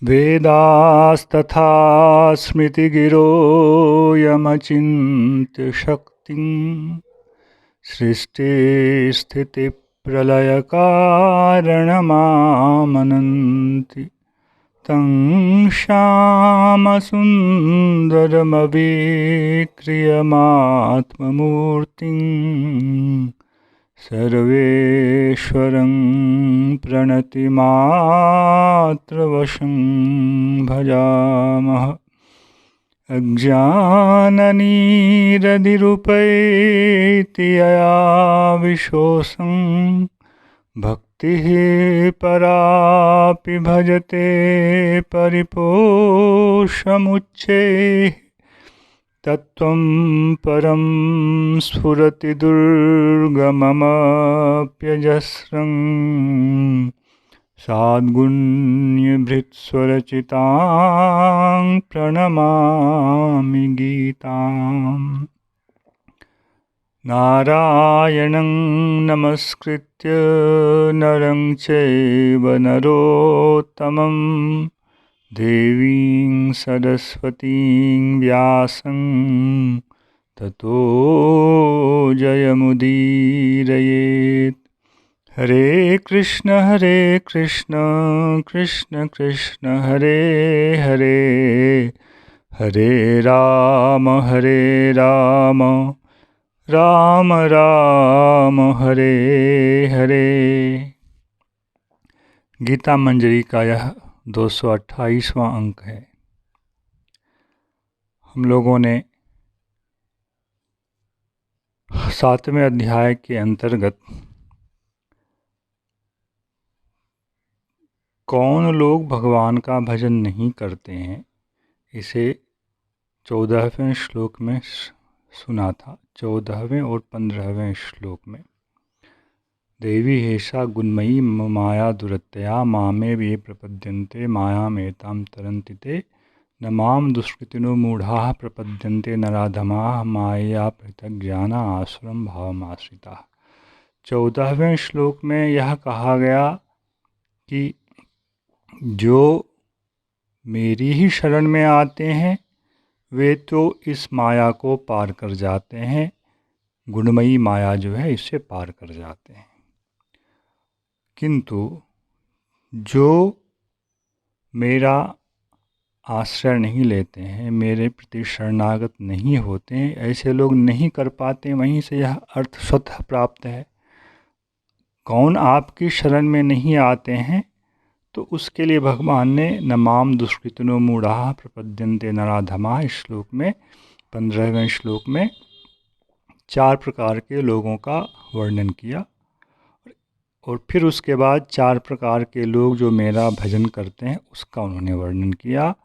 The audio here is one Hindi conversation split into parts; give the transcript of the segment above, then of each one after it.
वेदास्तथा स्मृतिगिरो यमचिन्त्य शक्तिं सृष्टिस्थितिप्रलयकारणमामनन्ति तं श्यामसुन्दरमविक्रियमात्ममूर्तिं सर्वेश्वरं प्रणतिमात्रवशं भजामः। अज्ञाननिरतिरुपैति यया विशोषं भक्तिः परापि भजते परिपोषमुच्चैः तत्त्वं परं स्फुरति दुर्गममप्यजस्रं साद्गुण्यभृत्स्वरचितां प्रणमामि गीताम्। नारायणं नमस्कृत्य नरं चैव नरोत्तमं देवीं सरस्वतीं व्यासं ततो जयमुदीरयेत्। हरे कृष्ण कृष्ण कृष्ण हरे हरे, हरे राम राम राम हरे हरे। गीता मंजरी का यह 228वां अंक है। हम लोगों ने 7वें अध्याय के अंतर्गत कौन लोग भगवान का भजन नहीं करते हैं, इसे 14वें श्लोक में सुना था। 14वें और 15वें श्लोक में देवी हेषा गुणमयी माया दुरत्यया मामे वे प्रपद्यन्ते मायामेतां तरन्ति ते न मां दुष्कृतिनो मूढ़ाः प्रपद्यन्ते नराधमाः मायया पृथग्ज्ञाना आसुरं भावमाश्रिताः। 14वें श्लोक में यह कहा गया कि जो मेरी ही शरण में आते हैं वे तो इस माया को पार कर जाते हैं, गुणमयी माया जो है इससे पार कर जाते हैं। किंतु जो मेरा आश्रय नहीं लेते हैं, मेरे प्रति शरणागत नहीं होते हैं, ऐसे लोग नहीं कर पाते। वहीं से यह अर्थ स्वतः प्राप्त है। कौन आपकी शरण में नहीं आते हैं तो उसके लिए भगवान ने न माम दुष्कृतिनो मूढ़ाः प्रपद्यन्ते नराधमाः इस श्लोक में 15वें श्लोक में 4 प्रकार के लोगों का वर्णन किया और फिर उसके बाद 4 प्रकार के लोग जो मेरा भजन करते हैं उसका उन्होंने वर्णन किया।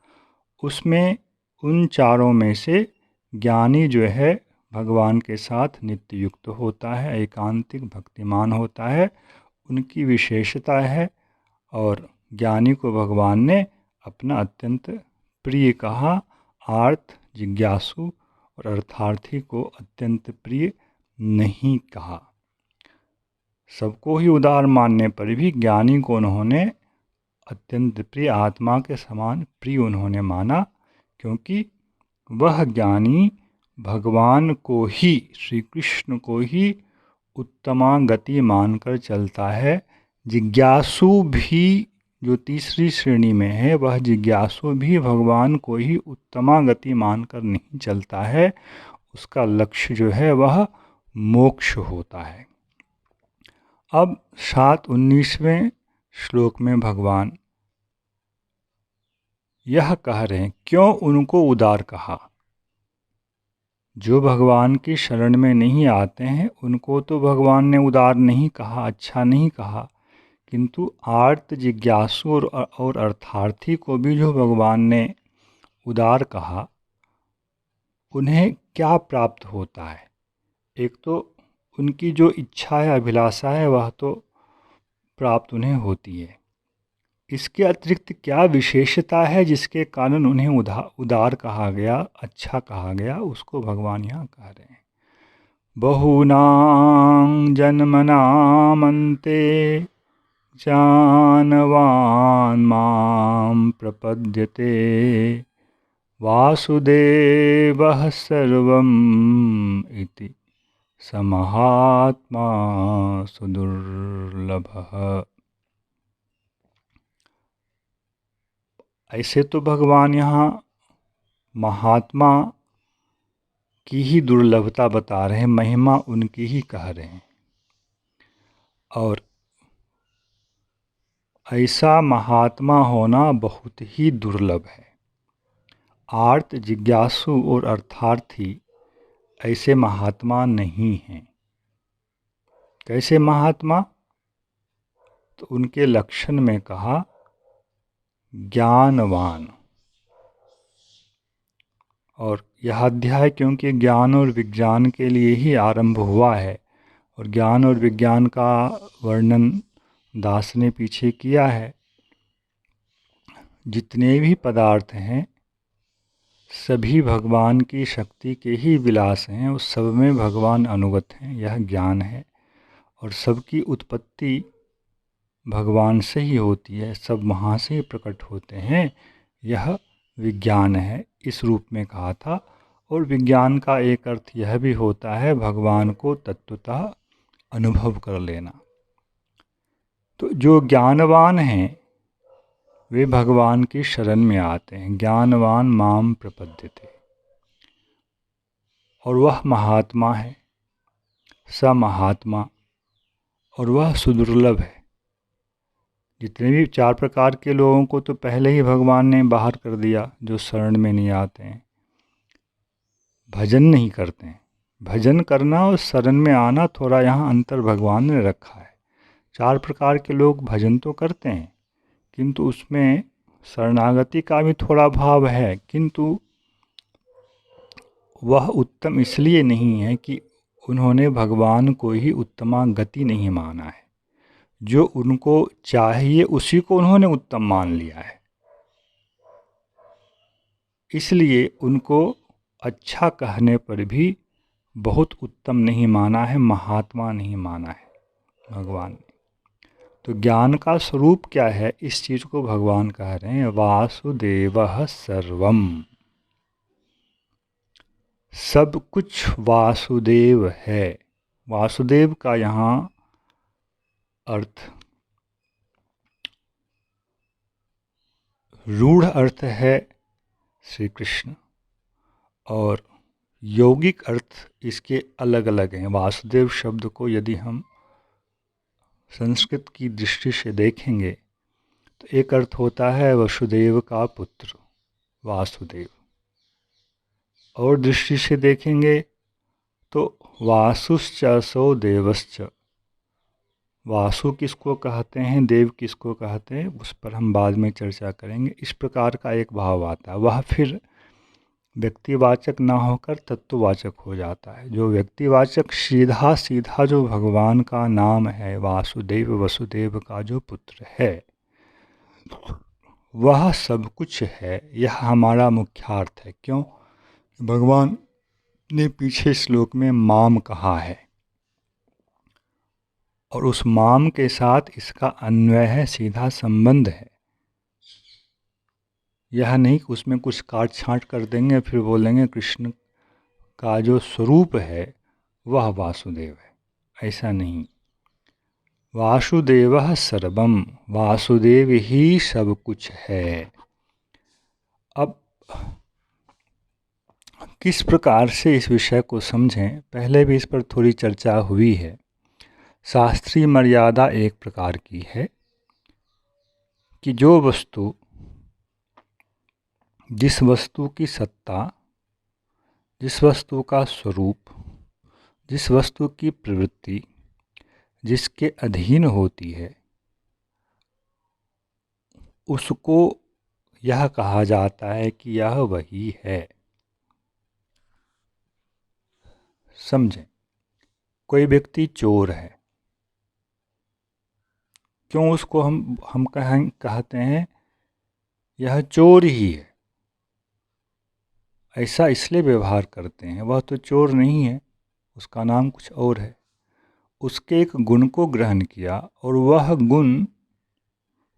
उसमें उन चारों में से ज्ञानी जो है भगवान के साथ नित्य युक्त होता है, एकांतिक भक्तिमान होता है, उनकी विशेषता है। और ज्ञानी को भगवान ने अपना अत्यंत प्रिय कहा, आर्त जिज्ञासु और अर्थार्थी को अत्यंत प्रिय नहीं कहा। सबको ही उदार मानने पर भी ज्ञानी को उन्होंने अत्यंत प्रिय, आत्मा के समान प्रिय उन्होंने माना, क्योंकि वह ज्ञानी भगवान को ही, श्री कृष्ण को ही उत्तमा गति मानकर चलता है। जिज्ञासु भी जो तीसरी श्रेणी में है, वह जिज्ञासु भी भगवान को ही उत्तमा गति मानकर नहीं चलता है। उसका लक्ष्य जो है वह मोक्ष होता है। अब 19वें श्लोक में भगवान यह कह रहे हैं, क्यों उनको उदार कहा। जो भगवान की शरण में नहीं आते हैं उनको तो भगवान ने उदार नहीं कहा, अच्छा नहीं कहा, किंतु आर्त जिज्ञासु और अर्थार्थी को भी जो भगवान ने उदार कहा, उन्हें क्या प्राप्त होता है। एक तो उनकी जो इच्छा है, अभिलाषा है, वह तो प्राप्त उन्हें होती है। इसके अतिरिक्त क्या विशेषता है जिसके कारण उन्हें उदार कहा गया, अच्छा कहा गया, उसको भगवान यहाँ कह रहे हैं। बहूनां जन्मनामन्ते ज्ञानवान् मां प्रपद्यते वासुदेवः सर्वम् इति स महात्मा सुदुर्लभः। ऐसे तो भगवान यहाँ महात्मा की ही दुर्लभता बता रहे हैं, महिमा उनकी ही कह रहे हैं। और ऐसा महात्मा होना बहुत ही दुर्लभ है। आर्त जिज्ञासु और अर्थार्थी ऐसे महात्मा नहीं हैं। कैसे महात्मा? तो उनके लक्षण में कहा ज्ञानवान। और यह अध्याय क्योंकि ज्ञान और विज्ञान के लिए ही आरंभ हुआ है, और ज्ञान और विज्ञान का वर्णन दास ने पीछे किया है। जितने भी पदार्थ हैं सभी भगवान की शक्ति के ही विलास हैं, उस सब में भगवान अनुगत हैं, यह ज्ञान है। और सबकी उत्पत्ति भगवान से ही होती है, सब वहाँ से ही प्रकट होते हैं, यह विज्ञान है, इस रूप में कहा था। और विज्ञान का एक अर्थ यह भी होता है भगवान को तत्वतः अनुभव कर लेना। तो जो ज्ञानवान हैं वे भगवान की शरण में आते हैं। ज्ञानवान माम प्रपद्यते, और वह महात्मा है, स महात्मा, और वह सुदुर्लभ है। जितने भी 4 प्रकार के लोगों को तो पहले ही भगवान ने बाहर कर दिया, जो शरण में नहीं आते हैं, भजन नहीं करते हैं। भजन करना और शरण में आना थोड़ा यहाँ अंतर भगवान ने रखा है। 4 प्रकार के लोग भजन तो करते हैं, किंतु उसमें शरणागति का भी थोड़ा भाव है, किंतु वह उत्तम इसलिए नहीं है कि उन्होंने भगवान को ही उत्तमा गति नहीं माना है। जो उनको चाहिए उसी को उन्होंने उत्तम मान लिया है, इसलिए उनको अच्छा कहने पर भी बहुत उत्तम नहीं माना है, महात्मा नहीं माना है भगवान ने। तो ज्ञान का स्वरूप क्या है, इस चीज़ को भगवान कह रहे हैं वासुदेवः सर्वम। सब कुछ वासुदेव है। वासुदेव का यहाँ अर्थ रूढ़ अर्थ है श्री कृष्ण, और यौगिक अर्थ इसके अलग अलग हैं। वासुदेव शब्द को यदि हम संस्कृत की दृष्टि से देखेंगे तो एक अर्थ होता है वसुदेव का पुत्र वासुदेव, और दृष्टि से देखेंगे तो वासुश्च सो देवश्च। वासु किसको कहते हैं, देव किसको कहते हैं, उस पर हम बाद में चर्चा करेंगे। इस प्रकार का एक भाव आता है, वह फिर व्यक्तिवाचक ना होकर तत्ववाचक हो जाता है। जो व्यक्तिवाचक सीधा सीधा जो भगवान का नाम है वासुदेव, वसुदेव का जो पुत्र है, वह सब कुछ है, यह हमारा मुख्यार्थ है। क्यों? भगवान ने पीछे श्लोक में माम कहा है, और उस माम के साथ इसका अन्वय है, सीधा संबंध है। यह नहीं कि उसमें कुछ काट छांट कर देंगे फिर बोलेंगे कृष्ण का जो स्वरूप है वह वासुदेव है, ऐसा नहीं। वासुदेवः सर्वम, वासुदेव ही सब कुछ है। अब किस प्रकार से इस विषय को समझें, पहले भी इस पर थोड़ी चर्चा हुई है। शास्त्रीय मर्यादा एक प्रकार की है कि जो वस्तु, जिस वस्तु की सत्ता, जिस वस्तु का स्वरूप, जिस वस्तु की प्रवृत्ति जिसके अधीन होती है, उसको यह कहा जाता है कि यह वही है। समझें, कोई व्यक्ति चोर है, क्यों उसको हम कहते हैं यह चोर ही है, ऐसा इसलिए व्यवहार करते हैं। वह तो चोर नहीं है, उसका नाम कुछ और है। उसके एक गुण को ग्रहण किया और वह गुण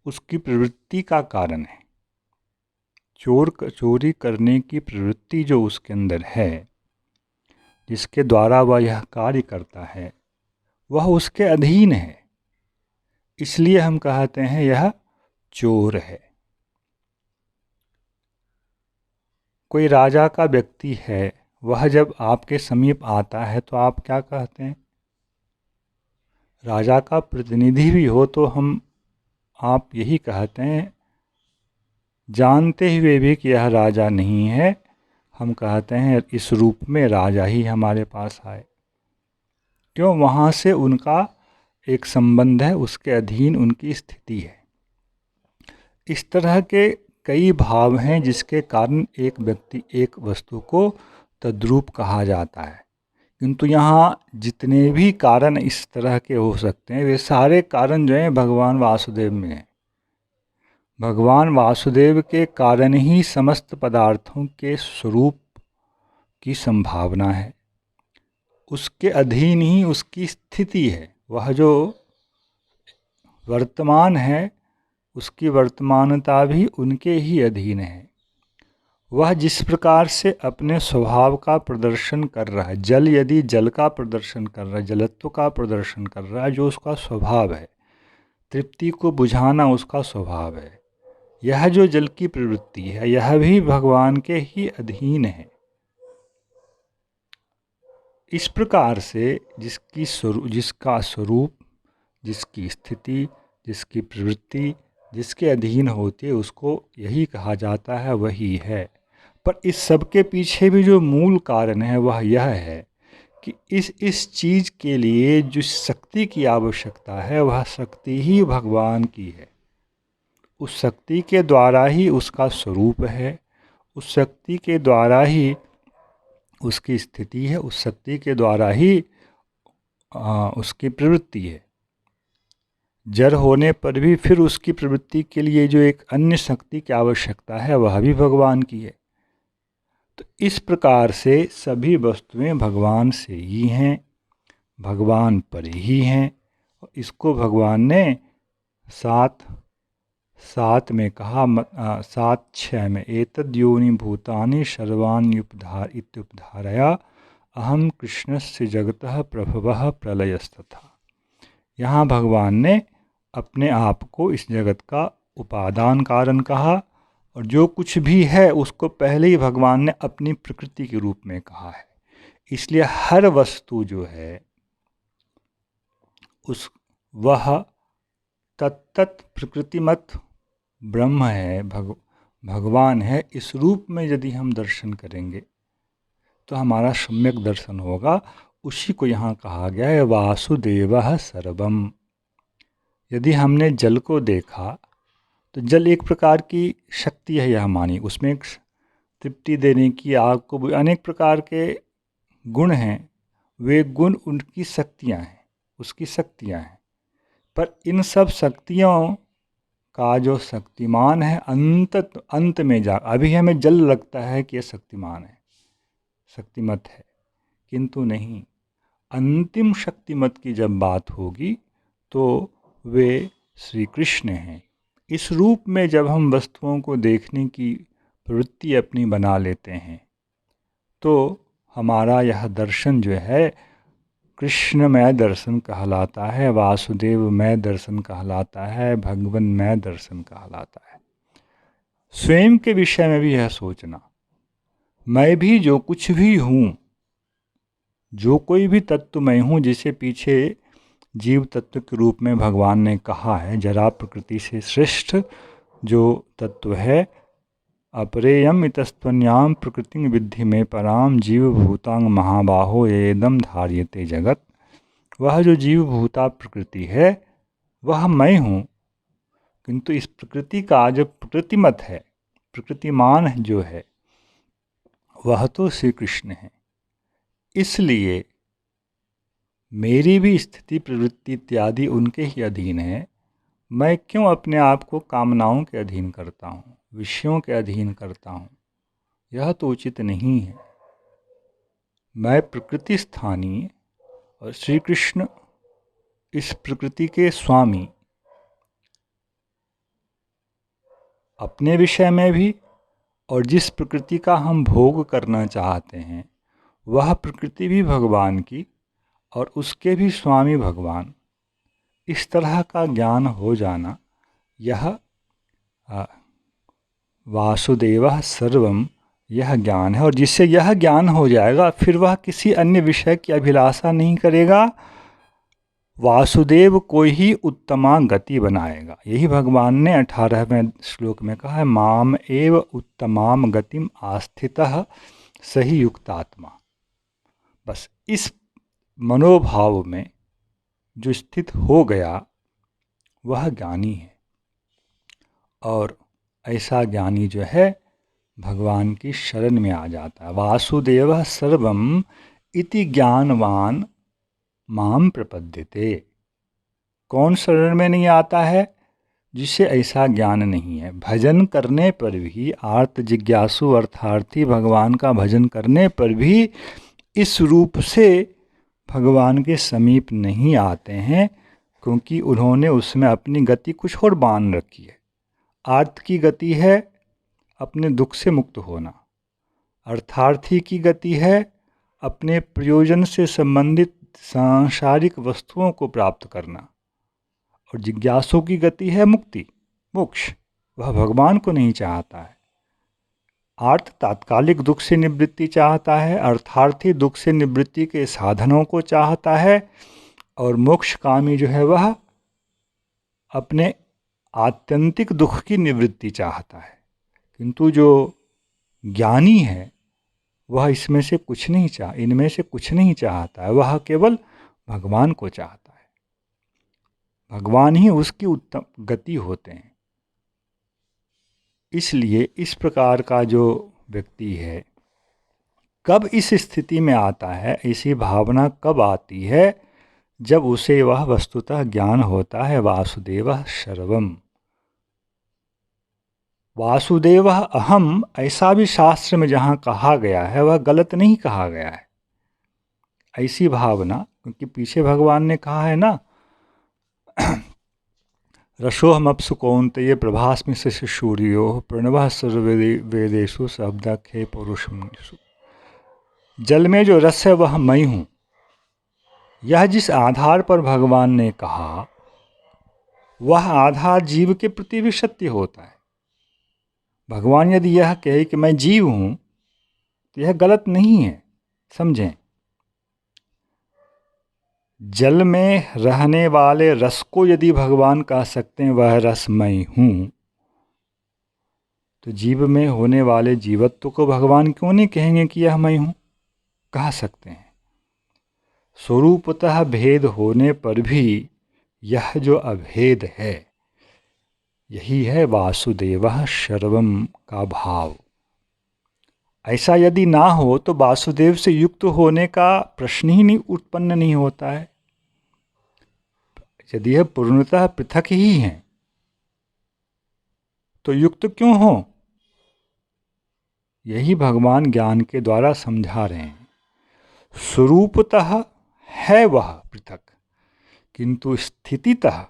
उसकी प्रवृत्ति का कारण है। चोरी करने की प्रवृत्ति जो उसके अंदर है, जिसके द्वारा वह यह कार्य करता है, वह उसके अधीन है। इसलिए हम कहते हैं यह चोर है। कोई राजा का व्यक्ति है, वह जब आपके समीप आता है तो आप क्या कहते हैं? राजा का प्रतिनिधि भी हो तो आप यही कहते हैं, जानते हुए भी कि यह राजा नहीं है, हम कहते हैं इस रूप में राजा ही हमारे पास आए। क्यों? वहाँ से उनका एक संबंध है, उसके अधीन उनकी स्थिति है। इस तरह के कई भाव हैं जिसके कारण एक व्यक्ति एक वस्तु को तद्रूप कहा जाता है। किंतु यहाँ जितने भी कारण इस तरह के हो सकते हैं, वे सारे कारण जो हैं भगवान वासुदेव में हैं। भगवान वासुदेव के कारण ही समस्त पदार्थों के स्वरूप की संभावना है, उसके अधीन ही उसकी स्थिति है। वह जो वर्तमान है, उसकी वर्तमानता भी उनके ही अधीन है। वह जिस प्रकार से अपने स्वभाव का प्रदर्शन कर रहा है, जल यदि जल का प्रदर्शन कर रहा है, जलत्व का प्रदर्शन कर रहा है, जो उसका स्वभाव है, तृप्ति को बुझाना उसका स्वभाव है, यह जो जल की प्रवृत्ति है, यह भी भगवान के ही अधीन है। इस प्रकार से जिसका स्वरूप, जिसकी स्थिति, जिसकी प्रवृत्ति जिसके अधीन होती है, उसको यही कहा जाता है, वही है। पर इस सब के पीछे भी जो मूल कारण है वह यह है कि इस चीज़ के लिए जो शक्ति की आवश्यकता है, वह शक्ति ही भगवान की है। उस शक्ति के द्वारा ही उसका स्वरूप है, उस शक्ति के द्वारा ही उसकी स्थिति है, उस शक्ति के द्वारा ही उसकी प्रवृत्ति है। जड़ होने पर भी फिर उसकी प्रवृत्ति के लिए जो एक अन्य शक्ति की आवश्यकता है, वह भी भगवान की है। तो इस प्रकार से सभी वस्तुएं भगवान से ही हैं, भगवान पर ही हैं। इसको भगवान ने सात में कहा, 7:6 में, एतद् योनि भूतानि सर्वाण्युपधारया अहम कृष्णस्य जगतः प्रभवः प्रलयस्तथा। यहाँ भगवान ने अपने आप को इस जगत का उपादान कारण कहा, और जो कुछ भी है उसको पहले ही भगवान ने अपनी प्रकृति के रूप में कहा है। इसलिए हर वस्तु जो है वह तत्त प्रकृतिमत ब्रह्म है, भगवान है। इस रूप में यदि हम दर्शन करेंगे तो हमारा सम्यक दर्शन होगा। उसी को यहाँ कहा गया है वासुदेवः सर्वम। यदि हमने जल को देखा तो जल एक प्रकार की शक्ति है, यह मानी, उसमें एक तृप्ति देने की, आग को, अनेक प्रकार के गुण हैं। वे गुण उनकी शक्तियाँ हैं, उसकी शक्तियाँ हैं। पर इन सब शक्तियों का जो शक्तिमान है, अंत में अभी हमें जल लगता है कि यह शक्तिमान है, शक्तिमत है, किंतु नहीं। अंतिम शक्तिमत की जब बात होगी तो वे श्री कृष्ण हैं। इस रूप में जब हम वस्तुओं को देखने की प्रवृत्ति अपनी बना लेते हैं तो हमारा यह दर्शन जो है कृष्णमय दर्शन कहलाता है, वासुदेवमय दर्शन कहलाता है, भगवन्मय दर्शन कहलाता है। स्वयं के विषय में भी यह सोचना, मैं भी जो कुछ भी हूँ, जो कोई भी तत्व मैं हूँ, जिसे पीछे जीव तत्व के रूप में भगवान ने कहा है, जरा प्रकृति से श्रेष्ठ जो तत्व है, अपरेयम इतस्त्वन्याम प्रकृति विद्धि में पराम जीव भूतांग महाबाहो येदम धार्यते जगत। वह जो जीव भूता प्रकृति है वह मैं हूँ, किंतु इस प्रकृति का जो प्रकृतिमत है, प्रकृतिमान जो है, वह तो श्री कृष्ण है। इसलिए मेरी भी स्थिति, प्रवृत्ति इत्यादि उनके ही अधीन है। मैं क्यों अपने आप को कामनाओं के अधीन करता हूँ, विषयों के अधीन करता हूँ? यह तो उचित नहीं है। मैं प्रकृति स्थानीय और श्री कृष्ण इस प्रकृति के स्वामी, अपने विषय में भी और जिस प्रकृति का हम भोग करना चाहते हैं वह प्रकृति भी भगवान की और उसके भी स्वामी भगवान, इस तरह का ज्ञान हो जाना, यह वासुदेवः सर्वम, यह ज्ञान है। और जिससे यह ज्ञान हो जाएगा फिर वह किसी अन्य विषय की अभिलाषा नहीं करेगा, वासुदेव को ही उत्तमा गति बनाएगा। यही भगवान ने 18वें श्लोक में कहा है, माम एव उत्तमाम गतिम आस्थितः सही युक्तात्मा। बस इस मनोभाव में जो स्थित हो गया वह ज्ञानी है। और ऐसा ज्ञानी जो है भगवान की शरण में आ जाता है। वासुदेवः सर्वम इति ज्ञानवान माम प्रपद्यते। कौन शरण में नहीं आता है? जिसे ऐसा ज्ञान नहीं है। भजन करने पर भी, आर्त जिज्ञासु अर्थार्थी भगवान का भजन करने पर भी इस रूप से भगवान के समीप नहीं आते हैं, क्योंकि उन्होंने उसमें अपनी गति कुछ और बांध रखी है। आर्त की गति है अपने दुख से मुक्त होना, अर्थार्थी की गति है अपने प्रयोजन से संबंधित सांसारिक वस्तुओं को प्राप्त करना, और जिज्ञासु की गति है मुक्ति, मोक्ष। वह भगवान को नहीं चाहता है। आर्त तात्कालिक दुख से निवृत्ति चाहता है, अर्थार्थी दुख से निवृत्ति के साधनों को चाहता है, और मोक्षकामी जो है वह अपने आत्यंतिक दुख की निवृत्ति चाहता है। किंतु जो ज्ञानी है वह इसमें से कुछ नहीं इनमें से कुछ नहीं चाहता है, वह केवल भगवान को चाहता है। भगवान ही उसकी उत्तम गति होते हैं। इसलिए इस प्रकार का जो व्यक्ति है कब इस स्थिति में आता है, ऐसी भावना कब आती है? जब उसे वह वस्तुतः ज्ञान होता है वासुदेवः सर्वम। वासुदेवः अहम ऐसा भी शास्त्र में जहाँ कहा गया है वह गलत नहीं कहा गया है। ऐसी भावना, क्योंकि पीछे भगवान ने कहा है ना, रसोहमप्सु कौन्तेय प्रभास्मि सूर्यो प्रणवः सर्ववेदेषु शब्दाख्ये पौरुषेषु। जल में जो रस है वह मैं हूँ। यह जिस आधार पर भगवान ने कहा वह आधार जीव के प्रति भी सत्य होता है। भगवान यदि यह कहे कि मैं जीव हूँ तो यह गलत नहीं है। समझें, जल में रहने वाले रस को यदि भगवान कह सकते हैं वह रस मैं हूँ, तो जीव में होने वाले जीवत्व को भगवान क्यों नहीं कहेंगे कि यह मैं हूँ? कह सकते हैं। स्वरूपतः भेद होने पर भी यह जो अभेद है यही है वासुदेवः सर्वम का भाव। ऐसा यदि ना हो तो वासुदेव से युक्त होने का प्रश्न ही नहीं उत्पन्न नहीं होता है। यदि यह पूर्णतः पृथक ही हैं तो युक्त क्यों हो? यही भगवान ज्ञान के द्वारा समझा रहे हैं। स्वरूपतः है वह पृथक, किंतु स्थितितः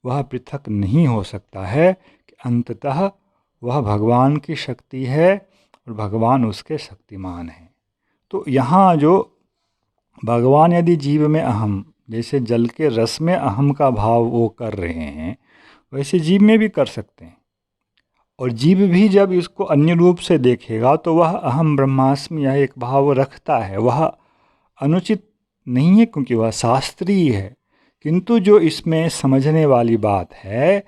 वह पृथक नहीं हो सकता है कि अंततः वह भगवान की शक्ति है और भगवान उसके शक्तिमान हैं। तो यहाँ जो भगवान यदि जीव में अहम, जैसे जल के रस में अहम का भाव वो कर रहे हैं, वैसे जीव में भी कर सकते हैं। और जीव भी जब इसको अन्य रूप से देखेगा तो वह अहम ब्रह्मास्मि यह एक भाव रखता है। वह अनुचित नहीं है क्योंकि वह शास्त्रीय है, किंतु जो इसमें समझने वाली बात है,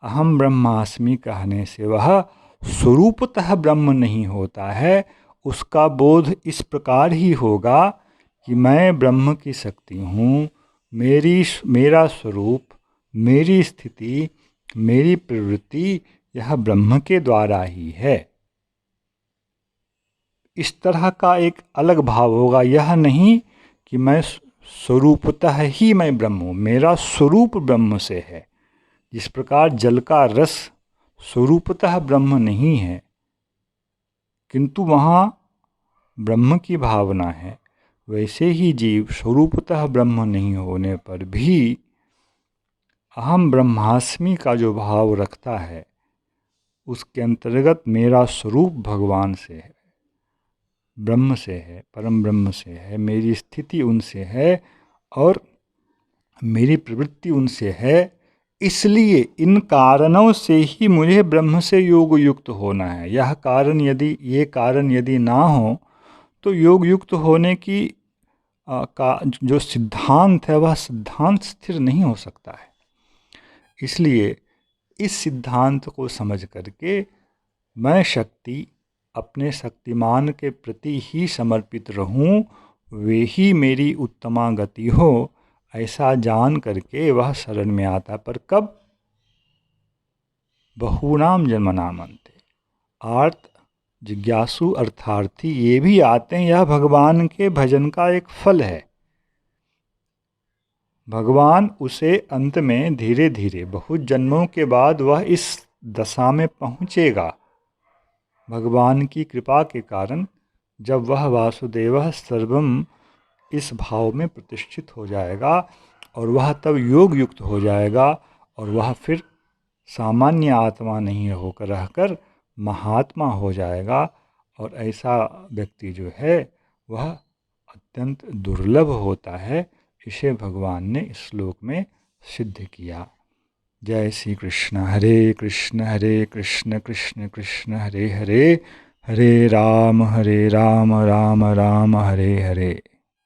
अहम ब्रह्मास्मि कहने से वह स्वरूपतः ब्रह्म नहीं होता है। उसका बोध इस प्रकार ही होगा कि मैं ब्रह्म की शक्ति हूँ, मेरा स्वरूप, मेरी स्थिति, मेरी प्रवृत्ति यह ब्रह्म के द्वारा ही है। इस तरह का एक अलग भाव होगा। यह नहीं कि मैं स्वरूपतः ही मैं ब्रह्म हूँ, मेरा स्वरूप ब्रह्म से है। जिस प्रकार जल का रस स्वरूपतः ब्रह्म नहीं है किंतु वहाँ ब्रह्म की भावना है, वैसे ही जीव स्वरूपतः ब्रह्म नहीं होने पर भी अहम ब्रह्मास्मि का जो भाव रखता है उसके अंतर्गत मेरा स्वरूप भगवान से है, ब्रह्म से है, परम ब्रह्म से है, मेरी स्थिति उनसे है और मेरी प्रवृत्ति उनसे है। इसलिए इन कारणों से ही मुझे ब्रह्म से योग युक्त होना है। ये कारण यदि ना हो तो योग युक्त होने की का जो सिद्धांत है वह सिद्धांत स्थिर नहीं हो सकता है। इसलिए इस सिद्धांत को समझ करके मैं शक्ति अपने शक्तिमान के प्रति ही समर्पित रहूं, वे ही मेरी उत्तमा गति हो, ऐसा जान करके वह शरण में आता। पर कब? बहूनाम जन्मनाम अन्ते। आर्त जिज्ञासु अर्थार्थी ये भी आते हैं, यह भगवान के भजन का एक फल है। भगवान उसे अंत में धीरे धीरे बहुत जन्मों के बाद वह इस दशा में पहुँचेगा भगवान की कृपा के कारण, जब वह वासुदेव सर्वम इस भाव में प्रतिष्ठित हो जाएगा और वह तब योग युक्त हो जाएगा और वह फिर सामान्य आत्मा नहीं होकर रहकर महात्मा हो जाएगा। और ऐसा व्यक्ति जो है वह अत्यंत दुर्लभ होता है। इसे भगवान ने इस श्लोक में सिद्ध किया। जय श्री कृष्ण। हरे कृष्ण कृष्ण कृष्ण हरे हरे, हरे राम राम राम हरे हरे।